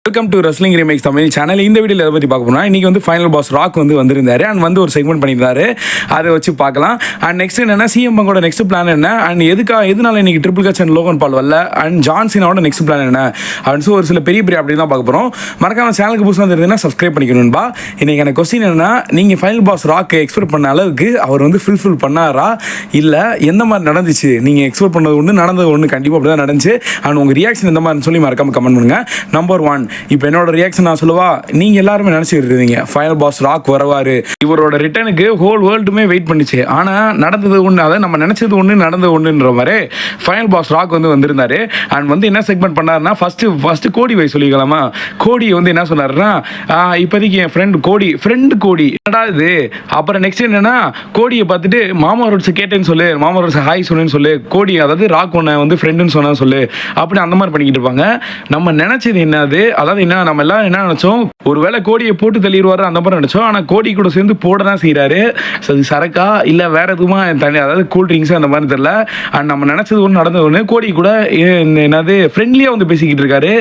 Welcome to wrestling remakes Tamil channel. இந்த வீடியோவில் எதை பற்றி பார்க்க போனால் இன்றைக்கி வந்து ஃபைனல் பாஸ் ராக் வந்திருந்தாரு அண்ட் ஒரு செக்மெண்ட் பண்ணியிருந்தாரு. அதை வச்சு பார்க்கலாம். அண்ட் நெக்ஸ்ட் என்னென்னா சிஎம் பங்கோட நெக்ஸ்ட் பிளான் என்ன அண்ட் எதனால இன்றைக்கி ட்ரிபிள் கட்ச் அண்ட் லோகன் பால் வரல அண்ட் ஜான்சினோட நெக்ஸ்ட் பிளான் என்ன அப்படின்னு ஒரு சில பெரிய அப்படி தான் பார்க்க போகிறோம். மறக்காம சேனலுக்கு புதுசாக இருந்ததுன்னா சப்ஸ்கிரைப் பண்ணிக்கணும்பா. இன்றைக்கி எனக்கு கொஸ்டின் என்னென்னா, நீங்கள் ஃபைனல் பாஸ் ராக்கை எக்ஸ்பெக்ட் பண்ண அளவுக்கு அவர் ஃபுல்ஃபில் பண்ணாரா இல்லை எந்த மாதிரி நடந்துச்சு? நீங்கள் எக்ஸ்பெக்ட் பண்ணது ஒன்று நடந்தது ஒன்று கண்டிப்பாக அப்படி தான் நடந்துச்சு. அண்ட் உங்கள் ரியாக்ஷன் எந்த மாதிரி சொல்லி மறக்காம கமெண்ட் பண்ணுங்கள். நம்பர் 1, இப்போ என்னோட ரியாக்ஷன் நான் சொல்லுவா, நீங்கள் எல்லாருமே நினச்சிட்டு இருந்தீங்க ஃபைனல் பாஸ் ராக் வருவார், இவரோட ரிட்டர்னுக்கு ஹோல் வேர்ல்டுமே வெயிட் பண்ணிச்சு. ஆனால் நடந்தது ஒன்று, அதை நம்ம நினச்சது ஒன்று நடந்தது ஒன்றுன்ற மாதிரி ஃபைனல் பாஸ் ராக் வந்திருந்தாரு. அண்ட் என்ன செக்மெண்ட் பண்ணாருன்னா, ஃபஸ்ட்டு கோடி வை சொல்லிக்கலாமா. கோடி என்ன சொன்னாருன்னா, இப்போதைக்கு என் ஃப்ரெண்டு கோடி என்னடா இது. அப்புறம் நெக்ஸ்ட் என்னன்னா, கோடியை பார்த்துட்டு மாமா ரோட்ஸ் கேட்டேன்னு சொல்லு, மாமா ரோட்ஸ் ஹாய் சொன்னு சொல்லு, கோடி அதாவது ராக் ஒன்று ஃப்ரெண்டுன்னு சொன்னா சொல்லு, அப்படி அந்த மாதிரி பண்ணிக்கிட்டு இருப்பாங்க. நம்ம நினச்சது என்னது, அதாவது என்ன நம்ம எல்லாம் என்ன நினச்சோம், ஒருவேளை கோடியை போட்டு தள்ளிடுவார் அந்த மாதிரி நினச்சோம். ஆனால் கோடி கூட சேர்ந்து போட தான் செய்கிறாரு. அது சரக்கா இல்லை வேற எதுவுமா தண்ணி, அதாவது கூல் ட்ரிங்க்ஸ் அந்த மாதிரி தெரியல. அண்ட் நம்ம நினச்சது ஒன்று நடந்தது ஒன்று. கோடி கூட என்னது ஃப்ரெண்ட்லியாக பேசிக்கிட்டு இருக்காரு.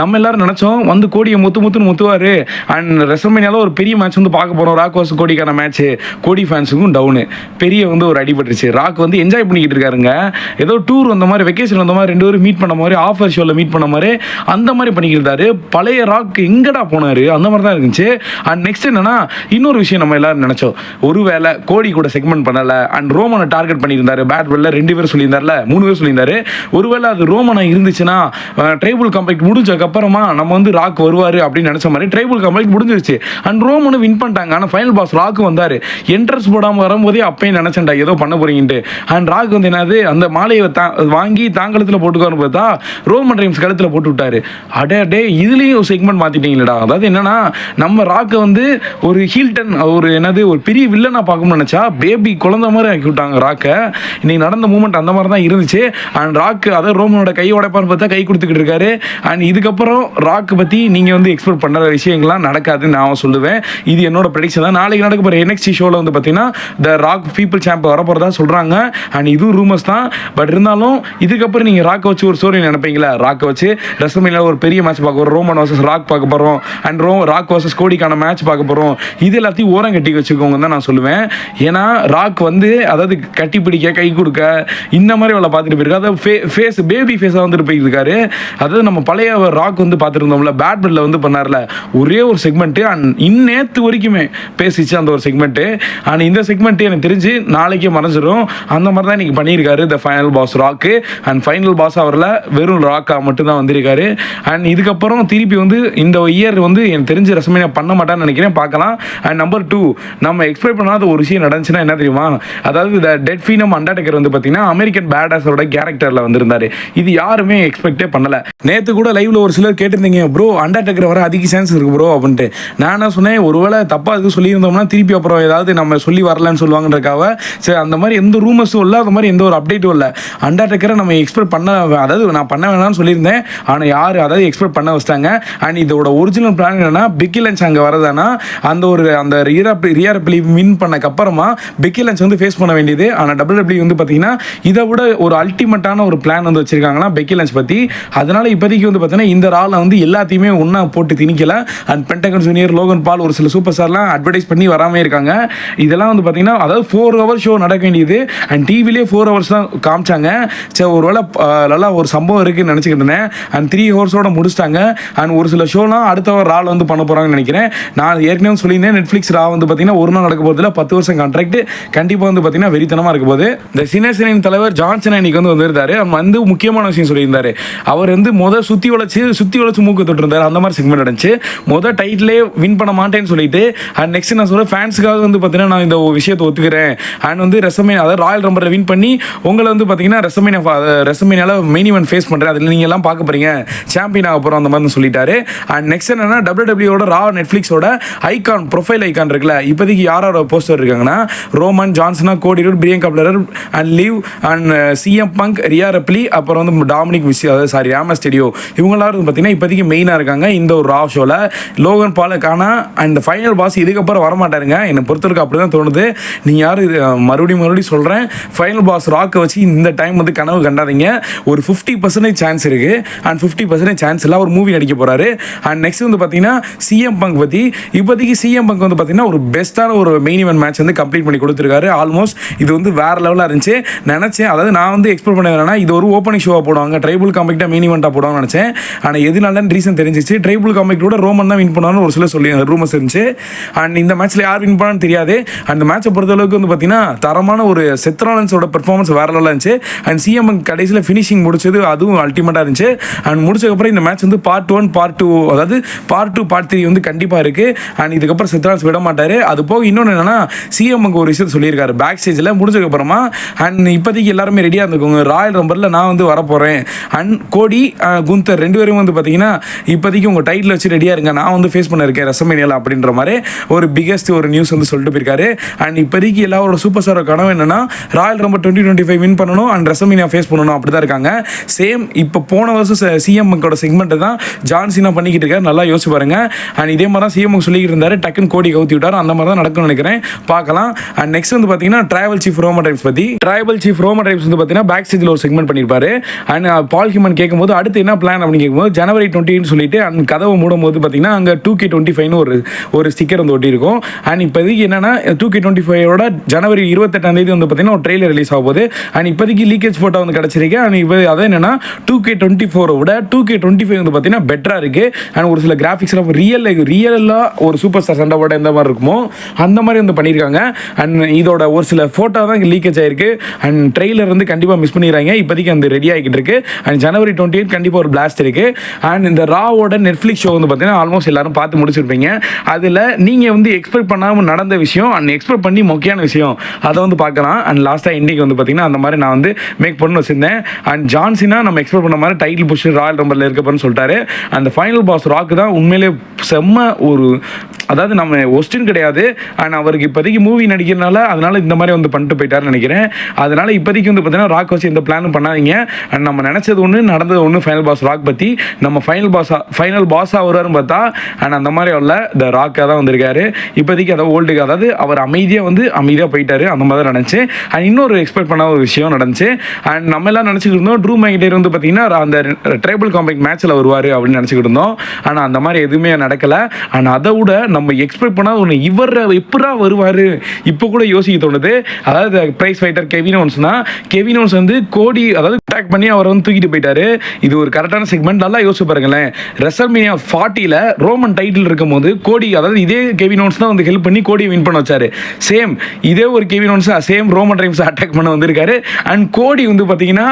நம்ம எல்லாரும் நினச்சோம் கோடியை முத்துவார். அண்ட் ரெசல்மேனியால ஒரு பெரிய மேட்ச் பார்க்க போகிறோம், ராக் வர்சஸ் கோடிக்கான மேட்ச். கோடி ஃபேன்ஸுக்கும் டவுனு பெரிய ஒரு அடிபட்டுருச்சு. ராக் என்ஜாய் பண்ணிக்கிட்டு இருக்காருங்க. ஏதோ டூர் வந்த மாதிரி, வெக்கேஷன் வந்த மாதிரி, 2 பேரும் மீட் பண்ண மாதிரி, ஆஃபர் ஷோவில் மீட் பண்ண மாதிரி அந்த மாதிரி பண்ணிக்கிட்டு இருந்தாரு. பழைய ராக் எங்கடா போனாரு அந்த மாதிரி தான் இருந்துச்சு. அண்ட் நெக்ஸ்ட் என்னன்னா, இன்னொரு விஷயம் நம்ம எல்லாரும் நினைச்சோம், ஒருவேளை கோடி கூட செக்மெண்ட் பண்ணல அண்ட் ரோமனை டார்கெட் பண்ணியிருந்தாரு. பேட் வெல்ல 2 பேர் சொல்லியிருந்தாருல, 3 பேர் சொல்லியிருந்தாரு. ஒருவேளை அது ரோமனா இருந்துச்சுன்னா ட்ரைபிள் காம்பேக்ட் முடிஞ்சதுக்கு அப்புறமா நம்ம ராக் வருவாரு அப்படின்னு நினைச்ச மாதிரி ட்ரைபிள் காம்பேக்ட் முடிஞ்சிருச்சு. அண்ட் ரோமனு வின் பண்ணிட்டாங்க. ஆனால் ஃபைனல் பாஸ் ராக் வந்தாரு. என்ட்ரன்ஸ் போடாமல் வரும்போதே அப்பயும் நினைச்சேன்டா ஏதோ பண்ண போறீங்கன்ட்டு. அண்ட் ராக் என்னது, அந்த மாலையை வாங்கி தாங்கலத்தில் போட்டுக்கான்னு பார்த்தா ரோமன் ரைம்ஸ் கழுத்தில் போட்டு விட்டாரு. அடே இதுலேயும் செக்மெண்ட் மாற்றிட்டீங்களா. அதாவது என்னன்னா, நம்ம ராக்கை ஒரு ஹீல்டன் ஒரு பெரிய வில்லனா பார்க்கணும்னு நினச்சா பேபி குழந்தை மாதிரி ஆக்கி விட்டாங்க ராக்கை. இன்னைக்கு நடந்த மூமெண்ட் அந்த மாதிரி தான் இருந்துச்சு. அண்ட் ராக் அதாவது ரோமனோட கை உடைப்பான்னு பார்த்தா கை கொடுத்துக்கிட்டு இருக்காரு. அண்ட் இதுக்கப்புறம் ராக் பற்றி நீங்கள் எக்ஸ்பெக்ட் பண்ணுற விஷயங்கள்லாம் நடக்காதுன்னு நான் சொல்லுவேன். இது என்னோட ப்ரெடிக்ஷன் தான். நாளைக்கு நடக்க போகிற NXT ஷோவில் பார்த்தீங்கன்னா த ராக் பீப்புள் சாம்பியன் வரப்போகிறதா சொல்கிறாங்க. அண்ட் இதுவும் ரூமர்ஸ் தான். பட் இருந்தாலும் இதுக்கப்புறம் நீங்கள் ராக்கை வச்சு ஒரு ஸ்டோரி நினைப்பீங்களா? ராக்கை வச்சு ரெஸ்ல்மேனியால ஒரு பெரிய மேட்ச் பார்க்க போகிறோம், ரோமன் வர்சஸ் ராக் பார்க்க போகிறோம், அண்ட் ராக் வர்சஸ் கோடிக்கான மேட்ச் பார்க்க போகிறோம். இது எல்லாத்தையும் ஓரம் கட்டி வச்சுக்கோங்க தான் நான் சொல்லுவேன். ஏன்னா ராக் அதாவது கட்டி பிடிக்க, கை கொடுக்க, இந்த மாதிரி அவளை பார்த்துட்டு போயிருக்காரு. அதாவது ஃபேஸ் பேபி ஃபேஸாக போயிட்டு இருக்காரு. அதாவது நம்ம பழைய ராக் பார்த்துருந்தோம்ல, பேட் பெல்ல பண்ணார்ல, ஒரே ஒரு செக்மெண்ட் அண்ட் நேற்று வரைக்குமே பேசிச்சு அந்த ஒரு செக்மெண்ட்டு. அண்ட் இந்த செக்மெண்ட் எனக்கு தெரிஞ்சு நாளைக்கே மறைஞ்சிடும். அந்த மாதிரி தான் இன்னைக்கு பண்ணியிருக்காரு the final boss rock. And final boss அவரில் வெறும் ராக்கா மட்டும்தான் வந்திருக்காரு. அண்ட் இதுக்கப்புறம் திருப்பி இந்த இயர் எனக்கு தெரிஞ்சு ரெஸ்ல்மேனியா பண்ண மாட்டான்னு நினைக்கிறேன், பார்க்கலாம். அண்ட் நம்பர் 2, நம்ம எக்ஸ்பெக்ட் பண்ணாத ஒரு விஷயம் நடந்துச்சுன்னா என்ன தெரியுமா, அதாவது இந்த டெட் ஃபீனம் அண்டர்டேக்கர் பார்த்தீங்கன்னா அமெரிக்கன் பேடாஸோட கேரக்டரில் வந்திருந்தாரு. இது யாருமே எக்ஸ்பெக்டே பண்ணல. நேற்று கூட லைவ்ல ஒரு சிலர் கேட்டிருந்தீங்க, ப்ரோ அண்டர்டேக்கர் வர அதிக சான்ஸ் இருக்கு ப்ரோ அப்படின்ட்டு. நான் என்ன சொன்னேன், ஒருவேளை தப்பாக இது சொல்லியிருந்தோம்னா திருப்பி அப்புறம் ஏதாவது நம்ம சொல்லி வரலன்னு சொல்லுவாங்கன்றக்காக சரி அந்த மாதிரி எந்த ரூமர்ஸும் இல்லை, அந்த மாதிரி எந்த ஒரு அப்டேட்டும் இல்லை. அண்டர்டேக்கரை நம்ம எக்ஸ்பெக்ட் பண்ண, அதாவது நான் பண்ண வேணாம்னு சொல்லியிருந்தேன், ஆனால் யார் அதாவது எக்ஸ்பெக்ட் பண்ண வச்சிட்டாங்க. அண்ட் இதோட ஒரிஜினல் பிளான் என்னன்னா, பெக்கி லஞ்ச் அங்கே வரதானா அந்த ரியாரப்ளி வின் பண்ணக்கு அப்புறமா பெக்கி லஞ்ச் ஃபேஸ் பண்ண வேண்டியது. ஆனால் WWE பார்த்தீங்கன்னா இதை விட ஒரு அல்டிமேட்டான ஒரு பிளான் வச்சிருக்காங்களா பெக்கி லஞ்ச் பற்றி. அதனால இப்போதைக்கு பார்த்தீங்கன்னா இந்த ரால எல்லாத்தையுமே ஒன்றா போட்டு திணிக்கல. And Pentagon junior, Logan Paul, ஒரு சில சூப்பர் ஸ்டார்லாம் அட்வர்டைஸ் பண்ணி வராமல் இருக்காங்க. இதெல்லாம் பார்த்தீங்கன்னா அதாவது 4 hours ஷோ நடக்க வேண்டியது அண்ட் டிவிலே 4 hours தான் காமிச்சாங்க. சரி ஒருவேளை நல்லா ஒரு சம்பவம் இருக்குன்னு நினச்சிக்கிட்டு இருந்தேன். அண்ட் 3 hours முடிச்சிட்டாங்க. அண்ட் ஒரு சில ஷோலாம் அடுத்த ரால் பண்ண போகிறாங்கன்னு நினைக்கிறேன். நான் ஏற்கனவே சொல்லியிருந்தேன், நெட்ஃப்ளிக்ஸ் ரா பார்த்தீங்கன்னா ஒரு நாள் நடக்க போகிறதுல 10 வருஷம் கான்ட்ராக்ட் கண்டிப்பாக பார்த்தீங்கன்னா வெறித்தனமாக இருக்க போது. இந்த சினேசனின் தலைவர் ஜான்சன் இன்னைக்கு வந்திருந்தாரு. அவர் முக்கியமான விஷயம் சொல்லியிருந்தாரு. அவர் சுற்றி வளைச்சு மூக்கு தொட்டிருந்தாரு. அந்த மாதிரி செக்மெண்ட் நடந்துச்சு. டைட்டிலே வின் பண்ண மாட்டேன்னு சொல்லிட்டு அண்ட் நெக்ஸ்ட் நான் சொல்ல ஃபேன்ஸுக்காக பார்த்தீங்கன்னா நான் இந்த விஷயத்தை ஒத்துக்கிறேன். அண்ட் ரெஸ்ல்மேனியா அதாவது ராயல் ரம்பரை வின் பண்ணி உங்களை பார்த்தீங்கன்னா ரெஸ்ல்மேனியால மெயின் ஈவென்ட் ஃபேஸ் பண்ணுறேன், அதில் நீங்கள் எல்லாம் பார்க்க போறீங்க, சாம்பியன் ஆக போகிறோம் அந்த மாதிரி சொல்லிட்டாரு. அண்ட் நெக்ஸ்ட் என்னன்னா, WWE ரா நெட்ஃப்ளிக்ஸோட ஐகான் ப்ரொஃபைல் ஐகான் இருக்குல்ல, இப்போதைக்கு யாரோட போஸ்டர் இருக்காங்கன்னா ரோமன், ஜான்சனா, Cody Rhodes, Bianca Belair and Liv and CM Punk, Rhea Ripley, அப்புறம் டாமினிக் ராமஸ் ஸ்டுடியோ, இவங்க எல்லாரும் பார்த்தீங்கன்னா இப்போதைக்கு மெயினாக இருக்காங்க இந்த ஒரு ரா ஷோவில். லோகன் பாலுக்கான அண்ட் ஃபைனல் பாஸ் இதுக்கப்புறம் வரமாட்டாருங்க, என்னை பொறுத்தவரைக்கும் அப்படி தான் தோணுது. நீங்கள் யாரும் மறுபடியும் சொல்கிறேன், ஃபைனல் பாஸ் ராக்கை வச்சு இந்த டைம் கனவு கண்டாதீங்க. ஒரு 50% சான்ஸ் இருக்குது அண்ட் 50% சான்ஸ் இல்லை அவர் மூவி நடிக்க வைக்க போகிறாரு. அண்ட் நெக்ஸ்ட் வந்து பார்த்தீங்கன்னா சிஎம் பங்க் பற்றி இப்போதைக்கு சிஎம் பங்க் வந்து பார்த்தீங்கன்னா ஒரு பெஸ்ட்டான ஒரு மெயின் ஈவென்ட் மேட்ச் வந்து கம்ப்ளீட் பண்ணி கொடுத்துருக்காரு. ஆல்மோஸ்ட் இது வந்து வேறு லெவலாக இருந்துச்சு நினச்சேன். அதாவது நான் வந்து எக்ஸ்பெக்ட் பண்ண வரேன்னா இது ஒரு ஓப்பனிங் ஷோவாக போடுவாங்க, ட்ரைபிள் காம்பேக்டாக மெயின் ஈவெண்ட்டாக போடுவாங்கன்னு நினச்சேன். ஆனால் எதுனால ரீசன் தெரிஞ்சிச்சு, ட்ரைபிள் காம்பேக்டோட ரோமன் தான் வின் பண்ணான்னு ஒரு சில சொல்லி ரூமர்ஸ் இருந்துச்சு. அண்ட் இந்த மேட்ச்சில் யார் வின் பண்ணான்னு தெரியாது. அந்த மேட்சை பொறுத்தளவுக்கு வந்து பார்த்தீங்கன்னா தரமான ஒரு செத்ராலன்ஸோட பெர்ஃபார்மன்ஸ் வேறு லெவலாக இருந்துச்சு. அண்ட் சிஎம் கடைசியில் ஃபினிஷிங் முடிச்சது அதுவும் அல்டிமேட்டாக இருந்துச்சு. அண்ட் முடிச்சதுக்கப்புறம் இந்த மேட்ச் வந்து பார்ட் 1 பார்ட் 2 அதாவது பார்ட் 2 பார்ட் 3 வந்து கண்டிப்பாக இருக்குது. அண்ட் இதுக்கப்புறம் செத்ராலன்ஸ் விட மாட்டார். அது போக இன்னொன்று என்னன்னா சிஎம் ஒரு விஷயத்தை சொல்லியிருக்காரு பேக் ஸ்டேஜில் முடிஞ்சதுக்கப்புறமா. அண்ட் இப்போதைக்கு எல்லாருமே ரெடியாக இருந்துக்கோங்க, ராயல் ரம்பரில் நான் வந்து வரப்போகிறேன். அண்ட் கோடி குந்தர் 2 பேரும் வந்து பார்த்தீங்கன்னா இப்போதைக்கு உங்கள் டைட்டில் வச்சு ரெடியாக இருங்க, நான் வந்து ஃபேஸ் பண்ண இருக்கேன் ரெசல்மேனியால அப்படின்ற மாதிரி ஒரு பிகெஸ்ட் ஒரு நியூஸ் வந்து சொல்லிட்டு போயிருக்காரு. அண்ட் இப்போதைக்கு எல்லாரோட சூப்பர் ஸ்டாரோட கனவு என்னன்னா ராயல் ரம்பர் 2025 வின் பண்ணணும் அண்ட் ரெசல்மேனியா ஃபேஸ் பண்ணணும், அப்படி தான் இருக்காங்க. சேம் இப்போ போன வருஷம் சிஎம்கோட செக்மெண்ட் தான் ஜான்சினா பண்ணிக்கிட்டு இருக்காரு, நல்லா யோசிச்சு பாருங்க. அண்ட் இதே மாதிரி தான் சிஎம் சொல்லிக்கிட்டு இருந்தாரு, டக்குன்னு கோடி கவுத்தி விட்டார். அந்த மாதிரி தான் நடக்கும்னு நினைக்கிறேன், பார்க்கலாம். அண்ட் நெக்ஸ்ட் வந்து பார்த்தீங்கன்னா ட்ரைபல் சீஃப் ரோமன் ரைம்ஸ் பற்றி. ட்ரைபல் சீஃப் ரோமன் ரைம்ஸ் வந்து பார்த்தீங்கன்னா பேக் ஸ்டேஜில் ஒரு செக்மெண்ட் பண்ணியிருப்பாரு. அண்ட் பால் ஹியூமன் கேட்கும்போது அடுத்து என்ன பிளான் அப்படின்னு கேட்கும்போது ஜனவரி 20 சொல்லிட்டு அண்ட் கதவை மூடும் போது பார்த்தீங்கன்னா அங்கே 2K25 ஒரு ஸ்டிக்கர் வந்து ஒட்டி இருக்கும். அண்ட் இப்போதைக்கு என்னன்னா 2K25 ஜனவரி 28 வந்து பார்த்தீங்கன்னா ஒரு ட்ரெய்லர் ரிலீஸ் ஆக போகுது. அண்ட் இப்போதைக்கு லீக்கேஜ் ஃபோட்டோ வந்து கிடச்சிருக்கு. அண்ட் இப்போ அதை என்னன்னா 2K24 விட 2K25 வந்து பார்த்தீங்கன்னா பெட்டராக இருக்குது. அண்ட் ஒரு சில கிராஃபிக்ஸ்லாம் ரியலாக ஒரு சூப்பர் ஸ்டார் சண்டை போட எந்த மாதிரி இருக்குமோ அந்த மாதிரி வந்து பண்ணியிருக்காங்க. அண்ட் இதோட ஒரு சில ஃபோட்டோ தான் இங்கே லீக்கேஜ் ஆயிருக்கு. அண்ட் ட்ரெய்லர் வந்து கண்டிப்பாக மிஸ் பண்ணிடுறாங்க. இப்போதைக்கு அந்த ரெடி ஆகிட்டு இருக்கு. அண்ட் ஜனவரி 28 கண்டிப்பாக ஒரு பிளாஸ்ட் இருக்கு. அண்ட் இந்த ராவோட நெட்ஃப்ளிக்ஸ் ஷோ வந்து பார்த்தீங்கன்னா ஆல்மோஸ்ட் எல்லாரும் பார்த்து முடிச்சிருப்பீங்க. அதில் நீங்கள் வந்து எக்ஸ்பெக்ட் பண்ணாமல் நடந்த விஷயம் அண்ட் எக்ஸ்பெக்ட் பண்ணி முக்கியமான விஷயம் அதை வந்து பார்க்கலாம். அண்ட் லாஸ்ட்டாக இன்றைக்கி வந்து பார்த்தீங்கன்னா அந்த மாதிரி நான் வந்து மேக் பண்ணி வச்சிருந்தேன். அண்ட் ஜான்சினா நம்ம எக்ஸ்பெக்ட் பண்ண மாதிரி டைட்டில் புஷ் ராயல் ரம்பரில் இருக்கப்பன்னு சொல்லிட்டாரு. அந்த ஃபைனல் பாஸ் ராக் தான் உண்மையிலே செம்ம ஒரு, அதாவது நம்ம ஒஸ்டின் கிடையாது. அண்ட் அவருக்கு இப்போதைக்கு மூவி நடிக்கிறனால அதனால இந்த மாதிரி வந்து பண்ணிட்டு போயிட்டாருன்னு நினைக்கிறேன். அதனால இப்போதைக்கு வந்து பார்த்தீங்கன்னா ராக் வச்சு எந்த பிளானும் பண்ணாதீங்க. அண்ட் நம்ம நினச்சது ஒன்று நடந்தது ஒன்று. ஃபைனல் பாஸ் ராக் பற்றி நம்ம ஃபைனல் பாஸாக வருவாருன்னு பார்த்தா அண்ட் அந்த மாதிரி உள்ள த ராக்காக தான் வந்திருக்காரு இப்போதைக்கு. அதை ஓல்டுக்கு, அதாவது அவர் அமைதியாக போயிட்டாரு, அந்த மாதிரி தான் நினச்சி. அண்ட் இன்னொரு எக்ஸ்பெக்ட் பண்ண ஒரு விஷயம் நடந்துச்சு. அண்ட் நம்ம எல்லாம் நினச்சிக்கிட்டு இருந்தோம் ட்ரூ மேக்கிட்டர் வந்து பார்த்தீங்கன்னா அந்த ட்ரைபிள் காம்பேக்ட் மேட்ச்சில் வருவார் அப்படின்னு நினச்சிக்கிட்டு இருந்தோம். ஆனால் அந்த மாதிரி எதுவுமே நடக்கலை. அண்ட் அதை விட நம்ம எக்ஸ்பெக்ட் பண்ணாத ஒன்று, இவர் எப்படா வருவார் இப்போ கூட யோசிக்க தோணுது. அதாவது பிரைஸ் ஃபைட்டர் கெவின் ஓன்ஸ் வந்து கோடி அதாவது அட்டாக் பண்ணி அவர் வந்து தூக்கிட்டு போயிட்டாரு. இது ஒரு கரெக்டான செக்மெண்ட், நல்லா யோசிச்சு பாருங்களேன். ரெசல்மேனியா 40 ரோமன் டைட்டில் இருக்கும் போது கோடி, அதாவது இதே கெவின் ஓன்ஸ் தான் வந்து ஹெல்ப் பண்ணி கோடியை வின் பண்ண வச்சாரு. சேம் இதே ஒரு Kevin ones same Roman rhymes attack பண்ண வந்திருக்காரு. அண்ட் கோடி வந்து பார்த்தீங்கன்னா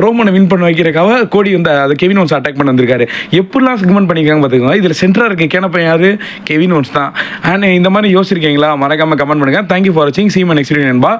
ரோமனை வின் பண்ண வைக்கிறக்காக கோடி வந்து அது கெவின் ஓன்ஸ் அட்டாக் பண்ண வந்திருக்காரு. எப்படிலாம் செக்மெண்ட் பண்ணியிருக்காங்க பார்த்துக்கோங்க. இதில் சென்டராக இருக்க கேனப்பன் யாரு? கெவின் ஓன்ஸ் தான். அண்ட் இந்த மாதிரி யோசிச்சிருக்கீங்களா? மறக்காம கமெண்ட் பண்ணுங்க. தேங்க்யூ ஃபார் வாட்சிங். சீ மை நெக்ஸ்ட் வீடியோ நண்பா.